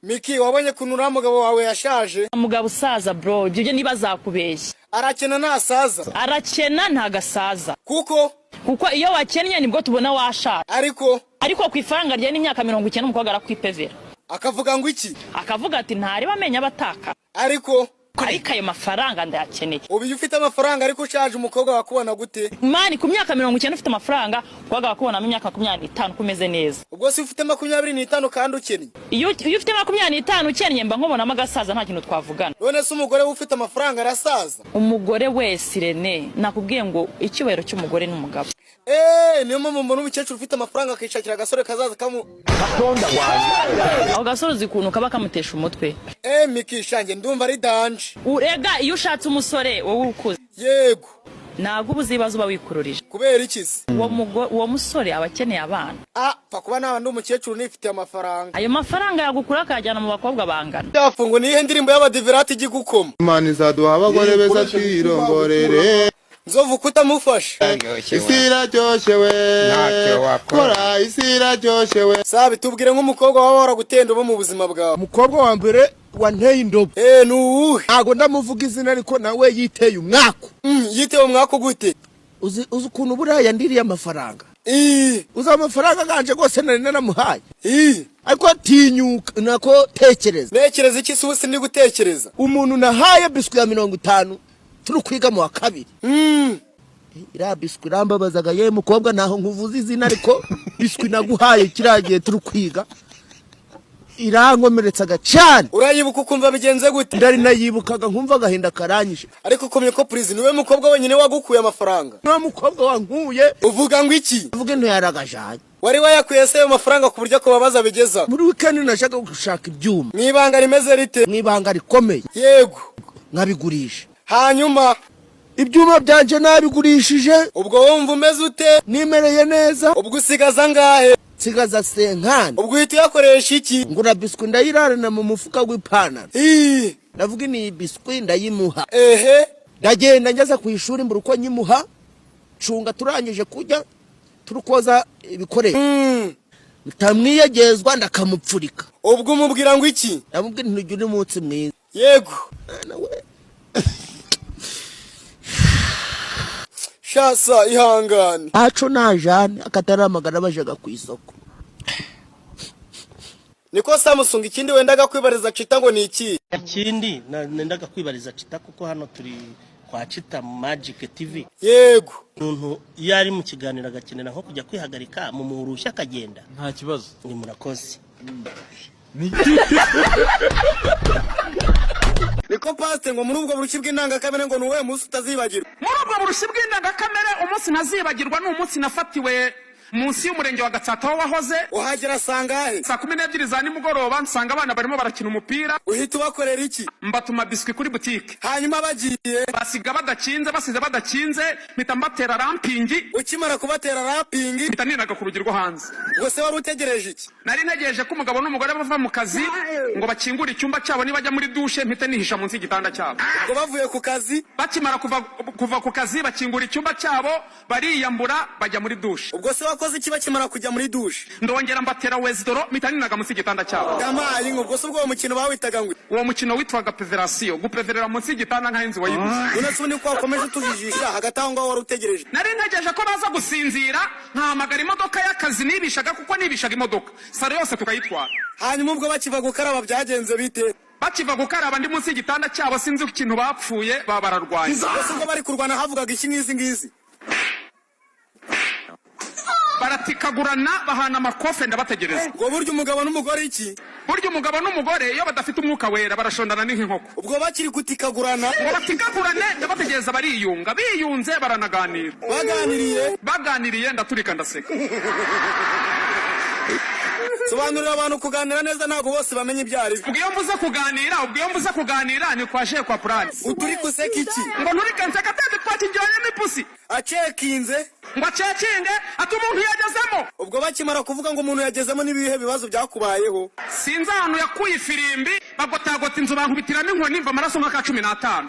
Miki, wabonye kunura mugabo wawe yashaje? Mugabo usaza bro, ibyo byo niba zakubeshya. Arakena nasaza. Arakena ntagasaza. Kuko iyo wakennye nibwo tubona washaje. Ariko kwifaranga rye n'imyaka 90 umukobwa arakwipevera. Akavuga ngo iki? Akavuga ati ntari bamenya bataka. Ariko ayo mafaranga ndayakeneye. Ubu ufite amafaranga ariko ushaje umukobwa wakubona gute? Mani ku myaka 90 ufite amafaranga, umukobwa wakubona mu myaka 25 kumeze neza. Ubwo si ufite 25 kandi ukennye. Iyo ufite 25 ukennye mba nkubonamo agasaza nta kintu twavugana. None se umugore ufite amafaranga arasaza? Umugore wese Rene nakubwiye ngo icyubahiro cy'umugore n'umugabo. Niyo mpamvu mbona umukecuru ufite amafaranga akishakira agasore kazaza Atonda waje. Aho gasore zikuntu kaba kamutesha umutwe. Miki shange ndumva ari danje. Urega iyo ushatse umusore wowe ukuze. Yego. Nago ubuzibazo bawikururije. Kubera ikisi? Uwo musore abakeneye abana. Pa kuba n'abandi umukecuru nifite amafaranga. Ayo mafaranga yagukura akajyana mu bakobwa bangana. Yafungo nihe ndirimbo y'abadivirati igikukoma. Imana izaduha abagore beza twirongorere. Nzovu kutamufasha. Isira ryoshe we. Ntacyo wakora. Isira ryoshe we. Sabe tubwire nk'umukobwa waba waragutenda bo mu buzima bwawe. Umukobwa wa mbere wanteye indobo. Nuwuhe? Ntago ndamuvuga izina ariko nawe yiteye umwako. Yiteye umwako gute? Uzi ukuntu buraya ndiriye amafaranga. Uza amafaranga ganje gose nari naramuhaye. Ariko tinyuka nako tekereza. Nekereza iki subusi ndi gutekereza? Umuntu nahaye biswi ya 50 turi kwiga mu wa kabiri. Ira biswi rambabazaga ye mukobwa naho nkuvuza izina ariko biswi naguhaye kiragiye turi kwiga. Irankomeretsaga cyane. Urayibuka ukumva bigenze gute? Ndari nayibukaga nkumva agahinda karanyishe. Ariko ukomye ko prison niwe mukobwa wenyine wagukuye amafaranga. No mukobwa wankuye. Uvuga ngo iki? Uvuge nto yaragajanye. Wari wayakuye se ayo mafaranga ku buryo ko babaza bigeza? Muri weekend nashaka gushaka ibyuma. Mwibanga rimeze rite? Mwibanga rikomeye. Yego. Nkabigurisha. Hanyuma ibyuma byanje nabigurishije. Ubwo wumva umeze ute? Nimereye neza. Ubwo usigaza ngahe? Sigaza senkana. Ubwo uhita yakoresha iki? Ngura biswi ndayirarana mu mufuka w'ipantaro. Navuga ni biswi ndayimuha. Ndagenda njyaza ku ishuri mbura uko nyimuha. Cunga turangije kujya turukoza ibikoresho. Tamwiyegezwa ndakamupfurika. Ubwo umubwira ngo iki? Namubwira ntugire umunsi mwiza. Yego. Shasa ihangane. Aco najane akataramagara bajaga ku isoko. Niko Samsung ikindi wendaga kwibariza Chita ngo ni iki? Ikindi nendaga kwibariza Chita kuko hano turi kwa Chita Magic TV. Yego. Umuntu yari mu kiganiro agakenera nko kujya kwihagarika mu murushya akagenda. Nta kibazo. Ni murakoze. Niko paste ngo muri ubwo burushyi bw'indangakamere ngo nuwe munsi utazibagirwa. Muri ubwo burushyi bw'indangakamere umunsi nazibagirwa n'umunsi nafatiwe munsi y'umurenge wa Gatsata wahoze. Uhagera sangahe? Saa 12 za nimugoroba nsanga abana barimo barakina umupira. Uhita ubakorera iki? Mbatuma biswi kuri boutique. Hanyuma bagiye basiga badakinze mpita mbatera rampingi. Ukimara kubatera rampingi mpita ninaga ku rugirwa hanze. Ubwo wari utegereje iki? Nari ntegereje ko umugabo n'umugore bava mu kazi ngo bakingure icyumba cyabo nibajya muri douche mpita nihisha munsi y'igitanda cyabo. Ngo bavuye ku kazi bakimara kuva ku kazi bakingura icyumba cyabo bariyambura bajya muri douche. Ubwo se wakoze iki bakimara kujya muri douche? Ndongera mbatera wezidoro mpita ninaga munsi y'igitanda cyabo. Yamaye ngo ubwo se ubwo mukino bawitaga ngo uwo mukino witwaga peveration gupeverera munsi y'igitanda nka inzu wayibuze. Unasubone ko wakomeje tujijisha hagati aho ngaho wari utegereje. Nari ntegereje ko baza gusinzira nkahamagara imodoka y'akazi nibishaga kuko nibishaga imodoka sare yose tukayitwara. Hanyuma ubwo bakiva gukaraba byagenze bite? Bakiva gukaraba ndi munsi y'igitanda cyabo sinzi ikintu bapfuye babararwaye. Bose ubwo bari kurwana havugaga iki ngizi? Baratikagurana bahana amakofe ndabategereza. Ngo buryo umugabo n'umugore iki? Buryo umugabo n'umugore iyo badafite umwuka wera barashondana n'inkoko. Ubwo bakiri kutikagurana ngo batikagurane ndabategereza bariyunga biyunze baranaganira. Baganiriye ndaturika ndaseka. Sobanurira abantu kuganira neza ntago bose bamenye ibyari. Ubwo iyo mvuze kuganira ni kwashe kwa plan. Uturi kuseka iki? Ngo nturike nseka tandi twakijyanye n'ipusi. Acekinze ngo acekinge ati umuntu yagezemo. Ubwo bakimara kuvuga ngo umuntu yagezemo nibihe bibazo byakubayeho? Sinza ahantu yakuye ifirimbi bagotagota inzu bankubitiramo inkoni mva amaraso nka 15.